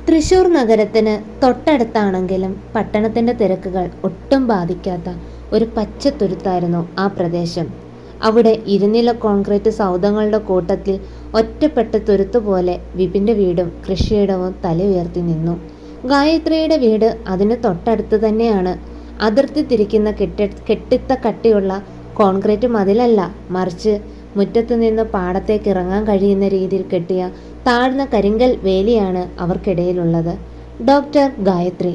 തൃശൂർ നഗരത്തിന് തൊട്ടടുത്താണെങ്കിലും പട്ടണത്തിൻ്റെ തിരക്കുകൾ ഒട്ടും ബാധിക്കാത്ത ഒരു പച്ചത്തുരുത്തായിരുന്നു ആ പ്രദേശം. അവിടെ ഇരുനില കോൺക്രീറ്റ് സൗധങ്ങളുടെ കൂട്ടത്തിൽ ഒറ്റപ്പെട്ട തുരുത്തുപോലെ വിപിൻ്റെ വീടും കൃഷിയിടവും തല ഉയർത്തി നിന്നു. ഗായത്രിയുടെ വീട് അതിന് തൊട്ടടുത്ത് തന്നെയാണ്. അതിർത്തി തിരിക്കുന്ന കെട്ടിത്ത കട്ടിയുള്ള കോൺക്രീറ്റ് മതിലല്ല, മറിച്ച് മുറ്റത്ത് നിന്ന് പാടത്തേക്ക് ഇറങ്ങാൻ കഴിയുന്ന രീതിയിൽ കെട്ടിയ താഴ്ന്ന കരിങ്കൽ വേലിയാണ് അവർക്കിടയിലുള്ളത്. ഡോക്ടർ ഗായത്രി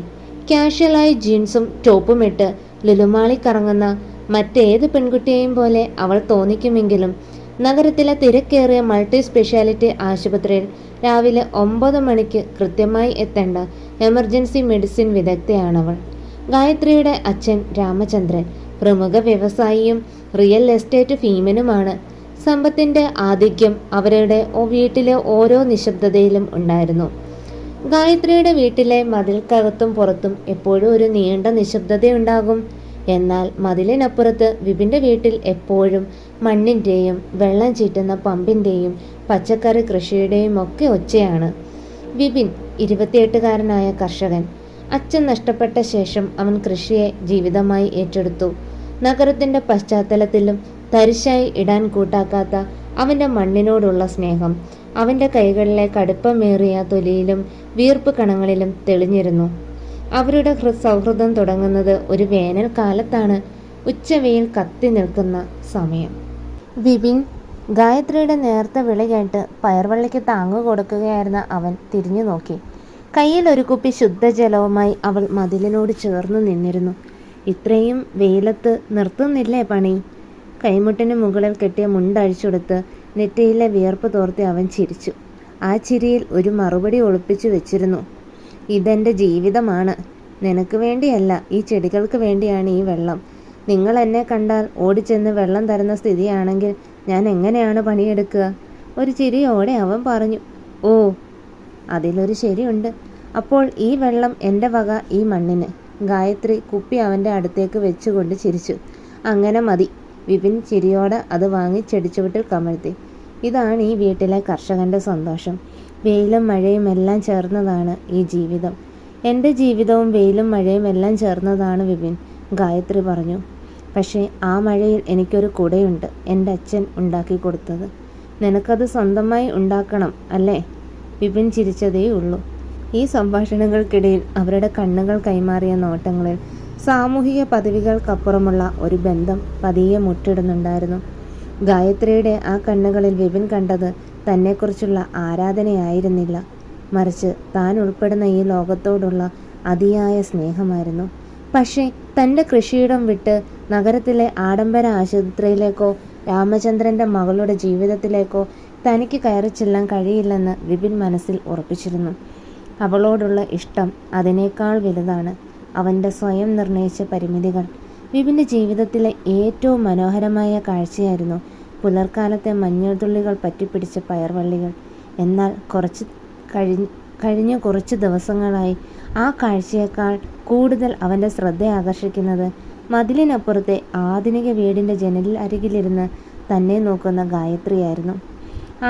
കാഷ്വലായി ജീൻസും ടോപ്പും ഇട്ട് ലുലുമാളി കറങ്ങുന്ന മറ്റേത് പെൺകുട്ടിയെയും പോലെ അവൾ തോന്നിക്കുമെങ്കിലും നഗരത്തിലെ തിരക്കേറിയ മൾട്ടി സ്പെഷ്യാലിറ്റി ആശുപത്രിയിൽ രാവിലെ 9 മണിക്ക് കൃത്യമായി എത്തേണ്ട എമർജൻസി മെഡിസിൻ വിദഗ്ധയാണവൾ. ഗായത്രിയുടെ അച്ഛൻ രാമചന്ദ്രൻ പ്രമുഖ വ്യവസായിയും റിയൽ എസ്റ്റേറ്റ് ഭീമനുമാണ്. സമ്പത്തിന്റെ ആധിക്യം അവരുടെ വീട്ടിലെ ഓരോ നിശബ്ദതയിലും ഉണ്ടായിരുന്നു. ഗായത്രിയുടെ വീട്ടിലെ മതിൽക്കകത്തും പുറത്തും എപ്പോഴും ഒരു നീണ്ട നിശബ്ദതയുണ്ടാകും. എന്നാൽ മതിലിനപ്പുറത്ത് വിപിൻ്റെ വീട്ടിൽ എപ്പോഴും മണ്ണിൻ്റെയും വെള്ളം ചീറ്റുന്ന പമ്പിൻ്റെയും പച്ചക്കറി കൃഷിയുടെയും ഒക്കെ ഒച്ചയാണ്. വിപിൻ 28കാരനായ കർഷകൻ. അച്ഛൻ നഷ്ടപ്പെട്ട ശേഷം അവൻ കൃഷിയെ ജീവിതമായി ഏറ്റെടുത്തു. നഗരത്തിൻ്റെ പശ്ചാത്തലത്തിലും തരിശായി ഇടാൻ കൂട്ടാക്കാത്ത അവൻ്റെ മണ്ണിനോടുള്ള സ്നേഹം അവൻ്റെ കൈകളിലെ കടുപ്പമേറിയ തൊലിയിലും വീർപ്പ് കണങ്ങളിലും തെളിഞ്ഞിരുന്നു. അവരുടെ സൗഹൃദം തുടങ്ങുന്നത് ഒരു വേനൽക്കാലത്താണ്, ഉച്ചവെയിൽ കത്തി നിൽക്കുന്ന സമയം. വിപിൻ ഗായത്രിയുടെ നേർത്ത വിളി കേട്ട് പയർവള്ളിക്ക് താങ്ങു കൊടുക്കുകയായിരുന്ന അവൻ തിരിഞ്ഞു നോക്കി. കയ്യിൽ ഒരു കുപ്പി ശുദ്ധജലവുമായി അവൾ മതിലിനോട് ചേർന്നു നിന്നിരുന്നു. ഇത്രയും വെയിലത്ത് നിർത്തുന്നില്ലേ പണി? കൈമുട്ടിന് മുകളിൽ കെട്ടിയ മുണ്ടഴിച്ചെടുത്ത് നെറ്റിയിലെ വിയർപ്പ് തോർത്തി അവൻ ചിരിച്ചു. ആ ചിരിയിൽ ഒരു മറുപടി ഒളിപ്പിച്ചു വെച്ചിരുന്നു. ഇതെൻ്റെ ജീവിതമാണ്. നിനക്ക് വേണ്ടിയല്ല, ഈ ചെടികൾക്ക് വേണ്ടിയാണ് ഈ വെള്ളം. നിങ്ങൾ എന്നെ കണ്ടാൽ ഓടിച്ചെന്ന് വെള്ളം തരുന്ന സ്ഥിതിയാണെങ്കിൽ ഞാൻ എങ്ങനെയാണ് പണിയെടുക്കുക? ഒരു ചിരിയോടെ അവൻ പറഞ്ഞു. ഓ, അതിലൊരു ശരിയുണ്ട്. അപ്പോൾ ഈ വെള്ളം എൻ്റെ വക, ഈ മണ്ണിന്. ഗായത്രി കുപ്പി അവൻ്റെ അടുത്തേക്ക് വെച്ചുകൊണ്ട് ചിരിച്ചു. അങ്ങനെ മതി. വിപിൻ ചിരിയോടെ അത് വാങ്ങി ചെടിച്ചുവട്ടിൽ കമഴ്ത്തി. ഇതാണ് ഈ വീട്ടിലെ കർഷകൻ്റെ സന്തോഷം. വെയിലും മഴയും എല്ലാം ചേർന്നതാണ് ഈ ജീവിതം. എൻ്റെ ജീവിതവും വെയിലും മഴയും എല്ലാം ചേർന്നതാണ് വിപിൻ, ഗായത്രി പറഞ്ഞു. പക്ഷേ ആ മഴയിൽ എനിക്കൊരു കുടയുണ്ട്, എൻ്റെ അച്ഛൻ ഉണ്ടാക്കി കൊടുത്തത്. നിനക്കത് സ്വന്തമായി ഉണ്ടാക്കണം അല്ലേ? വിപിൻ ചിരിച്ചതേ ഉള്ളൂ. ഈ സംഭാഷണങ്ങൾക്കിടയിൽ അവരുടെ കണ്ണുകൾ കൈമാറിയ നോട്ടങ്ങളിൽ സാമൂഹിക പദവികൾക്കപ്പുറമുള്ള ഒരു ബന്ധം പതിയെ മുട്ടിടുന്നുണ്ടായിരുന്നു. ഗായത്രിയുടെ ആ കണ്ണുകളിൽ വിപിൻ കണ്ടത് തന്നെക്കുറിച്ചുള്ള ആരാധനയായിരുന്നില്ല, മറിച്ച് താൻ ഉൾപ്പെടുന്ന ഈ ലോകത്തോടുള്ള അതിയായ സ്നേഹമായിരുന്നു. പക്ഷേ തൻ്റെ കൃഷിയിടം വിട്ട് നഗരത്തിലെ ആഡംബര ആശുപത്രിയിലേക്കോ രാമചന്ദ്രൻ്റെ മകളുടെ ജീവിതത്തിലേക്കോ തനിക്ക് കയറി ചെല്ലാൻ കഴിയില്ലെന്ന് വിപിൻ മനസ്സിൽ ഉറപ്പിച്ചിരുന്നു. അവളോടുള്ള ഇഷ്ടം അതിനേക്കാൾ വലുതാണ്. അവൻ്റെ സ്വയം നിർണയിച്ച പരിമിതികൾ. വിപിൻ്റെ ജീവിതത്തിലെ ഏറ്റവും മനോഹരമായ കാഴ്ചയായിരുന്നു പുലർക്കാലത്തെ മഞ്ഞൾത്തുള്ളികൾ പറ്റിപ്പിടിച്ച പയർവള്ളികൾ. എന്നാൽ കഴിഞ്ഞ കുറച്ച് ദിവസങ്ങളായി ആ കാഴ്ചയേക്കാൾ കൂടുതൽ അവൻ്റെ ശ്രദ്ധ ആകർഷിക്കുന്നത് മതിലിനപ്പുറത്തെ ആധുനിക വീടിൻ്റെ ജനലിൽ അരികിലിരുന്ന് തന്നെ നോക്കുന്ന ഗായത്രിയായിരുന്നു.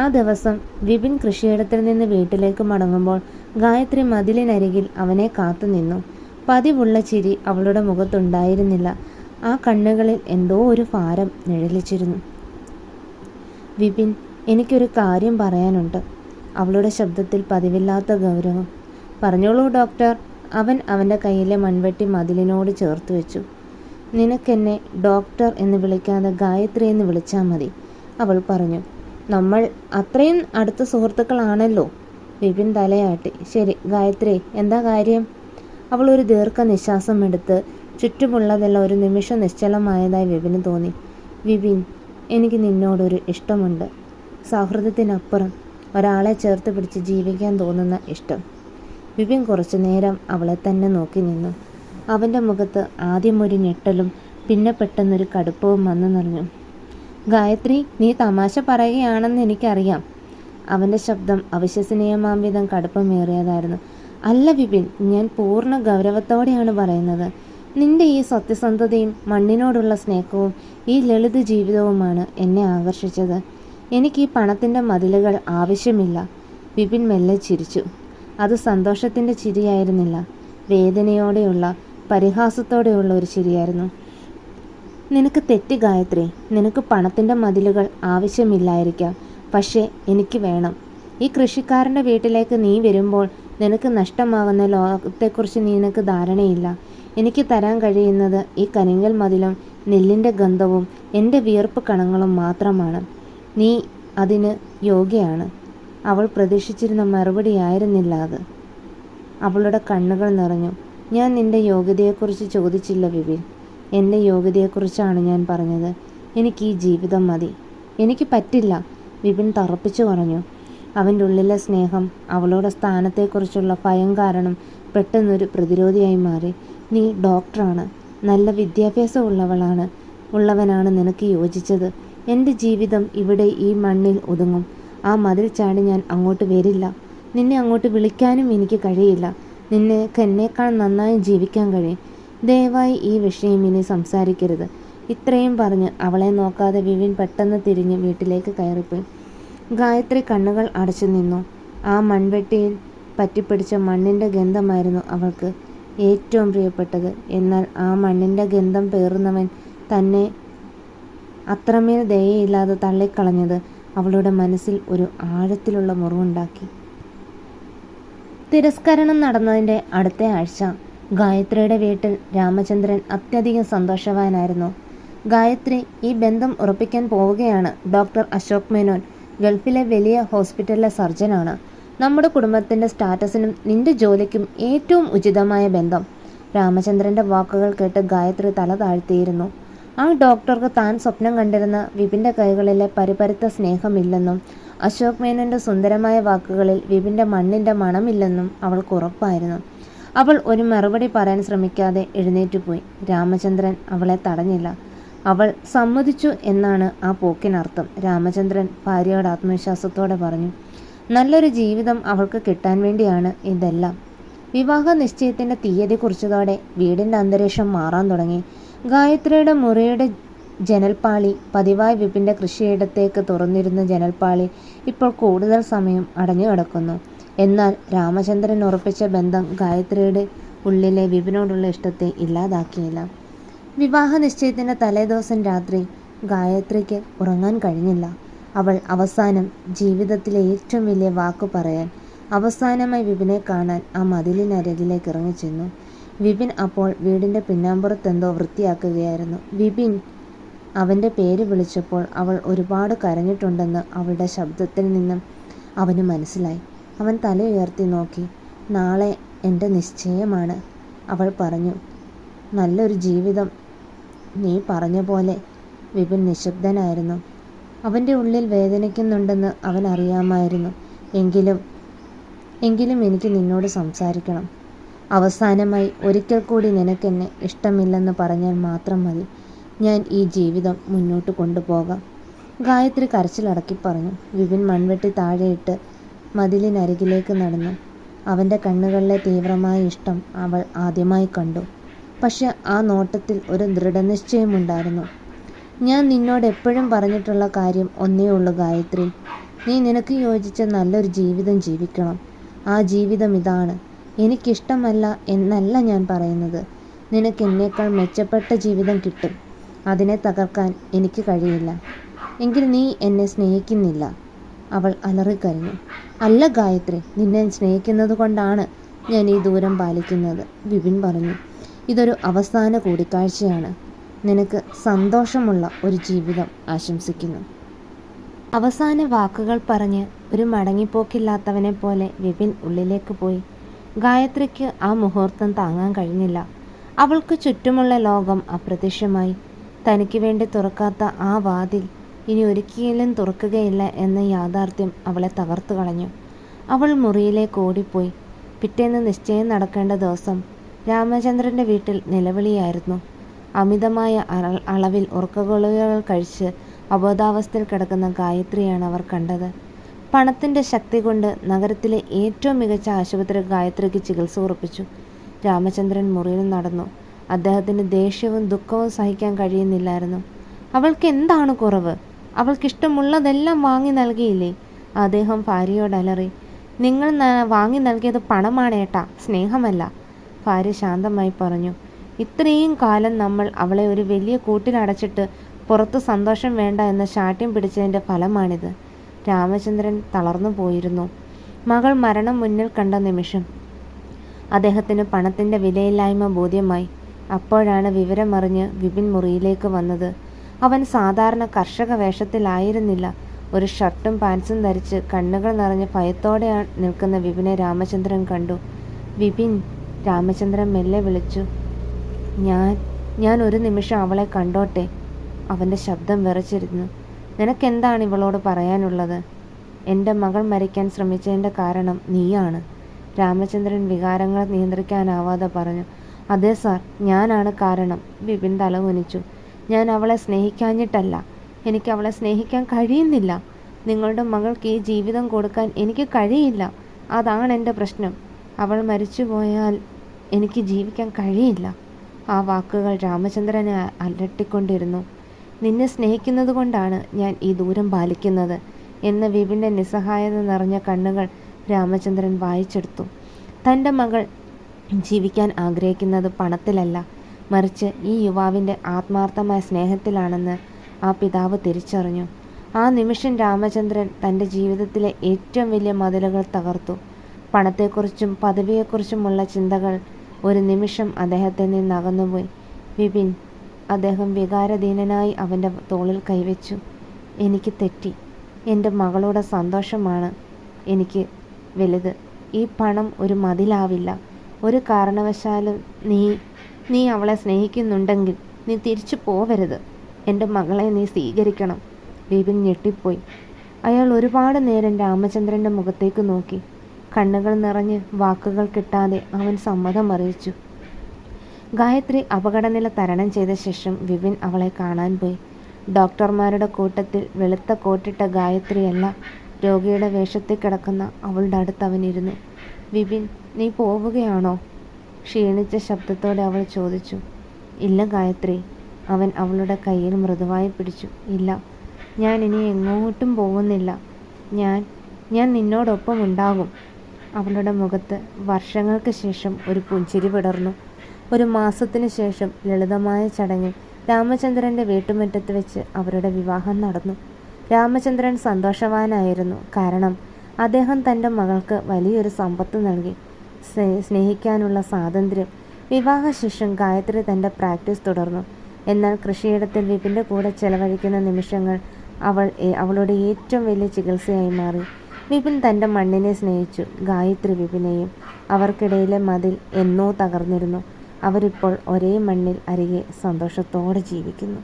ആ ദിവസം വിപിൻ കൃഷിയിടത്തിൽ നിന്ന് വീട്ടിലേക്ക് മടങ്ങുമ്പോൾ ഗായത്രി മതിലിനരികിൽ അവനെ കാത്തുനിന്നു. പതിവുള്ള ചിരി അവളുടെ മുഖത്തുണ്ടായിരുന്നില്ല. ആ കണ്ണുകളിൽ എന്തോ ഒരു ഭാരം നിഴലിച്ചിരുന്നു. വിപിൻ, എനിക്കൊരു കാര്യം പറയാനുണ്ട്. അവളുടെ ശബ്ദത്തിൽ പതിവില്ലാത്ത ഗൗരവം. പറഞ്ഞോളൂ ഡോക്ടർ. അവൻ അവൻ്റെ കയ്യിലെ മൺവെട്ടി മതിലിനോട് ചേർത്ത് വെച്ചു. നിനക്കെന്നെ ഡോക്ടർ എന്ന് വിളിക്കാതെ ഗായത്രി എന്ന് വിളിച്ചാൽ മതി, അവൾ പറഞ്ഞു. നമ്മൾ അത്രയും അടുത്ത സുഹൃത്തുക്കളാണല്ലോ. വിപിൻ തലയാട്ടി. ശരി ഗായത്രി, എന്താ കാര്യം? അവൾ ഒരു ദീർഘനിശ്വാസം എടുത്ത് ചുറ്റുമുള്ളതെല്ലാം ഒരു നിമിഷം നിശ്ചലമായതായി വിപിന് തോന്നി. വിപിൻ, എനിക്ക് നിന്നോടൊരു ഇഷ്ടമുണ്ട്. സൗഹൃദത്തിനപ്പുറം ഒരാളെ ചേർത്ത് പിടിച്ച് ജീവിക്കാൻ തോന്നുന്ന ഇഷ്ടം. വിപിൻ കുറച്ചു നേരം അവളെ തന്നെ നോക്കി നിന്നു. അവൻ്റെ മുഖത്ത് ആദ്യം ഒരു ഞെട്ടലും പിന്നെ പെട്ടെന്നൊരു കടുപ്പവും വന്നു നിറഞ്ഞു. ഗായത്രി, നീ തമാശ പറയുകയാണെന്ന് എനിക്കറിയാം. അവൻ്റെ ശബ്ദം അവിശ്വസനീയമാം വിധം കടുപ്പമേറിയതായിരുന്നു. അല്ല വിപിൻ, ഞാൻ പൂർണ്ണ ഗൗരവത്തോടെയാണ് പറയുന്നത്. നിന്റെ ഈ സത്യസന്ധതയും മണ്ണിനോടുള്ള സ്നേഹവും ഈ ലളിത ജീവിതവുമാണ് എന്നെ ആകർഷിച്ചത്. എനിക്ക് ഈ പണത്തിൻ്റെ മതിലുകൾ ആവശ്യമില്ല. വിപിൻ മെല്ലെ ചിരിച്ചു. അത് സന്തോഷത്തിൻ്റെ ചിരിയായിരുന്നില്ല, വേദനയോടെയുള്ള പരിഹാസത്തോടെയുള്ള ഒരു ചിരിയായിരുന്നു. നിനക്ക് തെറ്റി ഗായത്രി. നിനക്ക് പണത്തിൻ്റെ മതിലുകൾ ആവശ്യമില്ലായിരിക്കാം, പക്ഷേ എനിക്ക് വേണം. ഈ കൃഷിക്കാരൻ്റെ വീട്ടിലേക്ക് നീ വരുമ്പോൾ നിനക്ക് നഷ്ടമാകുന്ന ലോകത്തെക്കുറിച്ച് നിനക്ക് ധാരണയില്ല. എനിക്ക് തരാൻ കഴിയുന്നത് ഈ കരിങ്കൽ മതിലും നെല്ലിൻ്റെ ഗന്ധവും എൻ്റെ വിയർപ്പ് കണങ്ങളും മാത്രമാണ്. നീ അതിന് യോഗ്യയാണ്. അവൾ പ്രതീക്ഷിച്ചിരുന്ന മറുപടിയായിരുന്നില്ല അത്. അവളുടെ കണ്ണുകൾ നിറഞ്ഞു. ഞാൻ നിന്റെ യോഗ്യതയെക്കുറിച്ച് ചോദിച്ചില്ല വിപിൻ. എൻ്റെ യോഗ്യതയെക്കുറിച്ചാണ് ഞാൻ പറഞ്ഞത്. എനിക്ക് ഈ ജീവിതം മതി. എനിക്ക് പറ്റില്ല, വിപിൻ തറപ്പിച്ചു പറഞ്ഞു. അവൻ്റെ ഉള്ളിലെ സ്നേഹം അവളുടെ സ്ഥാനത്തെക്കുറിച്ചുള്ള ഭയം കാരണം പെട്ടെന്നൊരു പ്രതിരോധിയായി മാറി. നീ ഡോക്ടറാണ്, നല്ല വിദ്യാഭ്യാസം ഉള്ളവനാണ് നിനക്ക് യോജിച്ചത്. എൻ്റെ ജീവിതം ഇവിടെ ഈ മണ്ണിൽ ഒതുങ്ങും. ആ മതിൽ ചാടി ഞാൻ അങ്ങോട്ട് വരില്ല. നിന്നെ അങ്ങോട്ട് വിളിക്കാനും എനിക്ക് കഴിയില്ല. നിനക്ക് എന്നേക്കാൾ നന്നായി ജീവിക്കാൻ കഴിയും. ദയവായി ഈ വിഷയം ഇനി സംസാരിക്കരുത്. ഇത്രയും പറഞ്ഞ് അവളെ നോക്കാതെ വിപിൻ പെട്ടെന്ന് തിരിഞ്ഞ് വീട്ടിലേക്ക് കയറിപ്പോയി. ഗായത്രി കണ്ണുകൾ അടച്ചു നിന്നു. ആ മൺവെട്ടിയിൽ പറ്റിപ്പിടിച്ച മണ്ണിൻ്റെ ഗന്ധമായിരുന്നു അവൾക്ക് ഏറ്റവും പ്രിയപ്പെട്ടത്. എന്നാൽ ആ മണ്ണിൻ്റെ ഗന്ധം പേറുന്നവൻ തന്നെ അത്രമേൽ ദയയില്ലാതെ തള്ളിക്കളഞ്ഞത് അവളുടെ മനസ്സിൽ ഒരു ആഴത്തിലുള്ള മുറിവുണ്ടാക്കി. തിരസ്കരണം നടന്നതിൻ്റെ അടുത്ത ആഴ്ച ഗായത്രിയുടെ വീട്ടിൽ രാമചന്ദ്രൻ അത്യധികം സന്തോഷവാനായിരുന്നു. ഗായത്രി ഈ ബന്ധം ഉറപ്പിക്കാൻ പോവുകയാണ്. ഡോക്ടർ അശോക് മേനോൻ ഗൾഫിലെ വലിയ ഹോസ്പിറ്റലിലെ സർജനാണ്. നമ്മുടെ കുടുംബത്തിൻ്റെ സ്റ്റാറ്റസിനും നിന്റെ ജോലിക്കും ഏറ്റവും ഉചിതമായ ബന്ധം. രാമചന്ദ്രൻ്റെ വാക്കുകൾ കേട്ട് ഗായത്രി തല താഴ്ത്തിയിരുന്നു. ആ ഡോക്ടർക്ക് താൻ സ്വപ്നം കണ്ടിരുന്ന വിപിൻ്റെ കൈകളിലെ പരിപരുത്ത സ്നേഹമില്ലെന്നും അശോക് മേനോൻ്റെ സുന്ദരമായ വാക്കുകളിൽ വിപിൻ്റെ മണ്ണിൻ്റെ മണമില്ലെന്നും അവൾക്ക് ഉറപ്പായിരുന്നു. അവൾ ഒരു മറുപടി പറയാൻ ശ്രമിക്കാതെ എഴുന്നേറ്റുപോയി. രാമചന്ദ്രൻ അവളെ തടഞ്ഞില്ല. അവൾ സമ്മതിച്ചു എന്നാണ് ആ പോക്കിനർത്ഥം. രാമചന്ദ്രൻ ഭാര്യയോട് ആത്മവിശ്വാസത്തോടെ പറഞ്ഞു. നല്ലൊരു ജീവിതം അവൾക്ക് കിട്ടാൻ വേണ്ടിയാണ് ഇതെല്ലാം. വിവാഹ നിശ്ചയത്തിൻ്റെ തീയതി കുറിച്ചതോടെ വീടിൻ്റെ അന്തരീക്ഷം മാറാൻ തുടങ്ങി. ഗായത്രിയുടെ മുറിയുടെ ജനൽപ്പാളി, പതിവായി വിപിൻ്റെ കൃഷിയിടത്തേക്ക് തുറന്നിരുന്ന ജനൽപ്പാളി ഇപ്പോൾ കൂടുതൽ സമയം അടഞ്ഞു കിടക്കുന്നു. എന്നാൽ രാമചന്ദ്രൻ ഉറപ്പിച്ച ബന്ധം ഗായത്രിയുടെ ഉള്ളിലെ വിപിനോടുള്ള ഇഷ്ടത്തെ ഇല്ലാതാക്കിയില്ല. വിവാഹ നിശ്ചയത്തിൻ്റെ തലേദിവസം രാത്രി ഗായത്രിക്ക് ഉറങ്ങാൻ കഴിഞ്ഞില്ല. അവൾ അവസാനം ജീവിതത്തിലെ ഏറ്റവും വലിയ വാക്കു പറയാൻ അവസാനമായി വിപിനെ കാണാൻ ആ മതിലിനരികിലേക്ക് ഇറങ്ങിച്ചെന്നു. വിപിൻ അപ്പോൾ വീടിൻ്റെ പിന്നാമ്പുറത്തെന്തോ വൃത്തിയാക്കുകയായിരുന്നു. വിപിൻ അവൻ്റെ പേര് വിളിച്ചപ്പോൾ അവൾ ഒരുപാട് കരഞ്ഞിട്ടുണ്ടെന്ന് അവളുടെ ശബ്ദത്തിൽ നിന്നും അവന് മനസ്സിലായി. അവൻ തല ഉയർത്തി നോക്കി. നാളെ എൻ്റെ നിശ്ചയമാണ്, അവൾ പറഞ്ഞു. നല്ലൊരു ജീവിതം, നീ പറഞ്ഞ പോലെ. വിപിൻ നിശബ്ദനായിരുന്നു. അവൻ്റെ ഉള്ളിൽ വേദനിക്കുന്നുണ്ടെന്ന് അവൻ അറിയാമായിരുന്നു. എങ്കിലും എനിക്ക് നിന്നോട് സംസാരിക്കണം. അവസാനമായി ഒരിക്കൽ കൂടി നിനക്കെന്നെ ഇഷ്ടമില്ലെന്ന് പറഞ്ഞാൽ മാത്രം മതി. ഞാൻ ഈ ജീവിതം മുന്നോട്ട് കൊണ്ടുപോകാം. ഗായത്രി കരച്ചിലടക്കി പറഞ്ഞു. വിപിൻ മൺവെട്ടി താഴെയിട്ട് മതിലിനരികിലേക്ക് നടന്നു. അവൻ്റെ കണ്ണുകളിലെ തീവ്രമായ ഇഷ്ടം അവൾ ആദ്യമായി കണ്ടു. പക്ഷെ ആ നോട്ടത്തിൽ ഒരു ദൃഢനിശ്ചയമുണ്ടായിരുന്നു. ഞാൻ നിന്നോട് എപ്പോഴും പറഞ്ഞിട്ടുള്ള കാര്യം ഒന്നേ ഉള്ളൂ ഗായത്രി. നീ നിനക്ക് യോജിച്ച നല്ലൊരു ജീവിതം ജീവിക്കണം. ആ ജീവിതം ഇതാണ്. എനിക്കിഷ്ടമല്ല എന്നല്ല ഞാൻ പറയുന്നത്. നിനക്ക് എന്നേക്കാൾ മെച്ചപ്പെട്ട ജീവിതം കിട്ടും. അതിനെ തകർക്കാൻ എനിക്ക് കഴിയില്ല. എങ്കിൽ നീ എന്നെ സ്നേഹിക്കുന്നില്ല, അവൾ അലറിക്കരഞ്ഞു. അല്ല ഗായത്രി, നിന്നെ സ്നേഹിക്കുന്നത് കൊണ്ടാണ് ഞാൻ ഈ ദൂരം പാലിക്കുന്നത്, വിപിൻ പറഞ്ഞു. ഇതൊരു അവസാന കൂടിക്കാഴ്ചയാണ്. നിനക്ക് സന്തോഷമുള്ള ഒരു ജീവിതം ആശംസിക്കുന്നു. അവസാന വാക്കുകൾ പറഞ്ഞ് ഒരു മടങ്ങിപ്പോക്കില്ലാത്തവനെ പോലെ വിപിൻ ഉള്ളിലേക്ക് പോയി. ഗായത്രിക്ക് ആ മുഹൂർത്തം താങ്ങാൻ കഴിഞ്ഞില്ല. അവൾക്ക് ചുറ്റുമുള്ള ലോകം അപ്രത്യക്ഷമായി. തനിക്ക് വേണ്ടി തുറക്കാത്ത ആ വാതിൽ ഇനി ഒരിക്കലും തുറക്കുകയില്ല എന്ന യാഥാർത്ഥ്യം അവളെ തകർത്തു കളഞ്ഞു. അവൾ മുറിയിലേക്ക് ഓടിപ്പോയി. പിറ്റേന്ന് നിശ്ചയം നടക്കേണ്ട ദിവസം രാമചന്ദ്രൻ്റെ വീട്ടിൽ നിലവിളിയായിരുന്നു. അമിതമായ അളവിൽ ഉറക്കഗുളികകൾ കഴിച്ച് അബോധാവസ്ഥയിൽ കിടക്കുന്ന ഗായത്രിയാണ് അവർ കണ്ടത്. പണത്തിൻ്റെ ശക്തി കൊണ്ട് നഗരത്തിലെ ഏറ്റവും മികച്ച ആശുപത്രി ഗായത്രിക്ക് ചികിത്സ ഉറപ്പിച്ചു. രാമചന്ദ്രൻ മുറിയിൽ നടന്നു. അദ്ദേഹത്തിന് ദേഷ്യവും ദുഃഖവും സഹിക്കാൻ കഴിയുന്നില്ലായിരുന്നു. അവൾക്ക് എന്താണ് കുറവ്? അവൾക്കിഷ്ടമുള്ളതെല്ലാം വാങ്ങി നൽകിയില്ലേ? അദ്ദേഹം ഭാര്യയോട് അലറി. നിങ്ങൾ വാങ്ങി നൽകിയത് പണമാണേട്ടാ, സ്നേഹമല്ല. ഭാര്യ ശാന്തമായി പറഞ്ഞു. ഇത്രയും കാലം നമ്മൾ അവളെ ഒരു വലിയ കൂട്ടിലടച്ചിട്ട് പുറത്ത് സന്തോഷം വേണ്ട എന്ന ശാഠ്യം പിടിച്ചതിൻ്റെ ഫലമാണിത്. രാമചന്ദ്രൻ തളർന്നു പോയിരുന്നു. മകൾ മരണം മുന്നിൽ കണ്ട നിമിഷം അദ്ദേഹത്തിന് പണത്തിൻ്റെ വിലയില്ലായ്മ ബോധ്യമായി. അപ്പോഴാണ് വിവരമറിഞ്ഞ് വിപിൻ മുറിയിലേക്ക് വന്നത്. അവൻ സാധാരണ കർഷക വേഷത്തിലായിരുന്നില്ല. ഒരു ഷർട്ടും പാൻസും ധരിച്ച് കണ്ണുകൾ നിറഞ്ഞ് ഭയത്തോടെ നിൽക്കുന്ന വിപിനെ രാമചന്ദ്രൻ കണ്ടു. വിപിൻ, രാമചന്ദ്രൻ മെല്ലെ വിളിച്ചു. ഞാൻ ഒരു നിമിഷം അവളെ കണ്ടോട്ടെ. അവൻ്റെ ശബ്ദം വിറച്ചിരുന്നു. നിനക്കെന്താണ് ഇവളോട് പറയാനുള്ളത്? എൻ്റെ മകൾ മരിക്കാൻ ശ്രമിച്ചതിൻ്റെ കാരണം നീയാണ്. രാമചന്ദ്രൻ വികാരങ്ങളെ നിയന്ത്രിക്കാനാവാതെ പറഞ്ഞു. അതെ സാർ, ഞാനാണ് കാരണം. വിപിൻ തലകുനിച്ചു. ഞാൻ അവളെ സ്നേഹിക്കാഞ്ഞിട്ടല്ല, എനിക്ക് അവളെ സ്നേഹിക്കാൻ കഴിയുന്നില്ല. നിങ്ങളുടെ മകൾക്ക് ഈ ജീവിതം കൊടുക്കാൻ എനിക്ക് കഴിയില്ല. അതാണ് എൻ്റെ പ്രശ്നം. അവൾ മരിച്ചുപോയാൽ എനിക്ക് ജീവിക്കാൻ കഴിയില്ല. ആ വാക്കുകൾ രാമചന്ദ്രനെ അലട്ടിക്കൊണ്ടിരുന്നു. നിന്നെ സ്നേഹിക്കുന്നത് കൊണ്ടാണ് ഞാൻ ഈ ദൂരം പാലിക്കുന്നത് എന്ന വിപിൻ്റെ നിസ്സഹായത നിറഞ്ഞ കണ്ണുകൾ രാമചന്ദ്രൻ വായിച്ചെടുത്തു. തൻ്റെ മകൾ ജീവിക്കാൻ ആഗ്രഹിക്കുന്നത് പണത്തിലല്ല, മറിച്ച് ഈ യുവാവിൻ്റെ ആത്മാർത്ഥമായ സ്നേഹത്തിലാണെന്ന് ആ പിതാവ് തിരിച്ചറിഞ്ഞു. ആ നിമിഷം രാമചന്ദ്രൻ തൻ്റെ ജീവിതത്തിലെ ഏറ്റവും വലിയ മതിലുകൾ തകർത്തു. പണത്തെക്കുറിച്ചും പദവിയെക്കുറിച്ചുമുള്ള ചിന്തകൾ ഒരു നിമിഷം അദ്ദേഹത്തിൽ നിന്ന് അകന്നുപോയി. വിപിൻ, അദ്ദേഹം വികാരധീനനായി അവൻ്റെ തോളിൽ കൈവച്ചു. എനിക്ക് തെറ്റി. എൻ്റെ മകളുടെ സന്തോഷമാണ് എനിക്ക് വലുത്. ഈ പണം ഒരു മതിലാവില്ല. ഒരു കാരണവശാലും നീ അവളെ സ്നേഹിക്കുന്നുണ്ടെങ്കിൽ നീ തിരിച്ചു പോവരുത്. എൻ്റെ മകളെ നീ സ്വീകരിക്കണം. വിപിൻ ഞെട്ടിപ്പോയി. അയാൾ ഒരുപാട് നേരം രാമചന്ദ്രൻ്റെ മുഖത്തേക്ക് നോക്കി. കണ്ണുകൾ നിറഞ്ഞ് വാക്കുകൾ കിട്ടാതെ അവൻ സമ്മതം അറിയിച്ചു. ഗായത്രി അപകടനില തരണം ചെയ്ത ശേഷം വിപിൻ അവളെ കാണാൻ പോയി. ഡോക്ടർമാരുടെ കൂട്ടത്തിൽ വെളുത്ത കോട്ടിട്ട ഗായത്രിയല്ല, രോഗിയുടെ വേഷത്തിൽ കിടക്കുന്ന അവളുടെ അടുത്ത് അവനിരുന്നു. വിപിൻ, നീ പോവുകയാണോ? ക്ഷീണിച്ച ശബ്ദത്തോടെ അവൾ ചോദിച്ചു. ഇല്ല ഗായത്രി. അവൻ അവളുടെ കയ്യിൽ മൃദുവായി പിടിച്ചു. ഇല്ല, ഞാൻ ഇനി എങ്ങോട്ടും പോകുന്നില്ല. ഞാൻ നിന്നോടൊപ്പം ഉണ്ടാകും. അവളുടെ മുഖത്ത് വർഷങ്ങൾക്ക് ശേഷം ഒരു പുഞ്ചിരി വിടർന്നു. ഒരു മാസത്തിനു ശേഷം ലളിതമായ ചടങ്ങിൽ രാമചന്ദ്രൻ്റെ വീട്ടുമുറ്റത്ത് വെച്ച് അവരുടെ വിവാഹം നടന്നു. രാമചന്ദ്രൻ സന്തോഷവാനായിരുന്നു. കാരണം അദ്ദേഹം തൻ്റെ മകൾക്ക് വലിയൊരു സമ്പത്ത് നൽകി, സ്നേഹിക്കാനുള്ള സ്വാതന്ത്ര്യം. വിവാഹശേഷം ഗായത്രി തൻ്റെ പ്രാക്ടീസ് തുടർന്നു. എന്നാൽ കൃഷിയിടത്തിൽ വിപിൻ്റെ കൂടെ ചെലവഴിക്കുന്ന നിമിഷങ്ങൾ അവളുടെ ഏറ്റവും വലിയ ചികിത്സയായി മാറി. വിപിൻ തൻ്റെ മണ്ണിനെ സ്നേഹിച്ചു, ഗായത്രി വിപിനെയും. അവർക്കിടയിലെ മതിൽ എന്നോ തകർന്നിരുന്നു. അവരിപ്പോൾ ഒരേ മണ്ണിൽ അരികെ സന്തോഷത്തോടെ ജീവിക്കുന്നു.